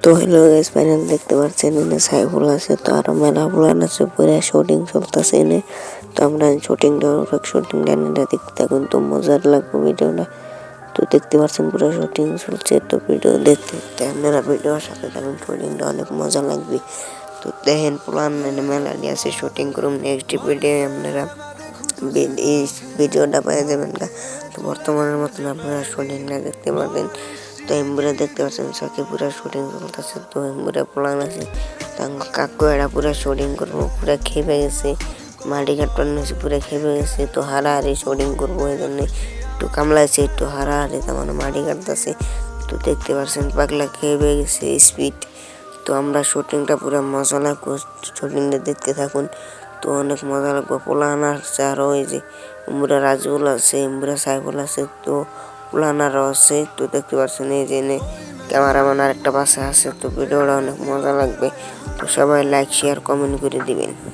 তো hello guys, final দেখতে পাচ্ছেন এনে সাইফুল আছে। তো আরো মেলা প্ল্যান আছে, পুরো শুটিং চলতেছে এনে। তো আমরা শুটিংটা এটা দেখতে থাকুন, তো মজার লাগবে ভিডিওটা। তো দেখতে পাচ্ছেন পুরো শুটিং চলছে। তো ভিডিও দেখতে দেখতে আপনারা ভিডিওর সাথে থাকুন, শুটিংটা অনেক মজা লাগবে। তো দেখেন প্ল্যান এনে মেলা নিয়ে আছে, শুটিং করুন। নেক্সট ভিডিও আপনারা এই ভিডিওটা পেয়ে যাবেন। তো বর্তমানের মতন আপনারা শুটিংটা দেখতে পাবেন। তো এমবুরা দেখতে পাচ্ছেন সাকিব পুরা শুটিং চলতেছে। তো এমবুরা প্ল্যান আছে, কাকু এরা পুরা শুটিং করবো, পুরা খেপে গেছে। মাটি কাটপান পুরা খেপে গেছে। তো হারাহারি শুটিং করবো, এই জন্য একটু কামলাইছে, একটু হারাহারি তার মানে মাটি কাটতেছে। তো দেখতে পাচ্ছেন পাগলা খেপে গেছে স্পিড। তো আমরা শুটিংটা পুরো মজা লাগবো, শুটিংটা দেখতে থাকুন। তো অনেক মজা লাগবে। প্ল্যান আসছে আরো, ওই যে এমবুরা রাজুল আছে, এমবুরা সাইফুল আছে, তো প্ল্যানারও আছে। তো দেখতে পাচ্ছেন এই যে ক্যামেরাম্যান আর একটা পাশে আছে। তো ভিডিওটা অনেক মজা লাগবে। তো সবাই লাইক শেয়ার কমেন্ট করে দিবেন।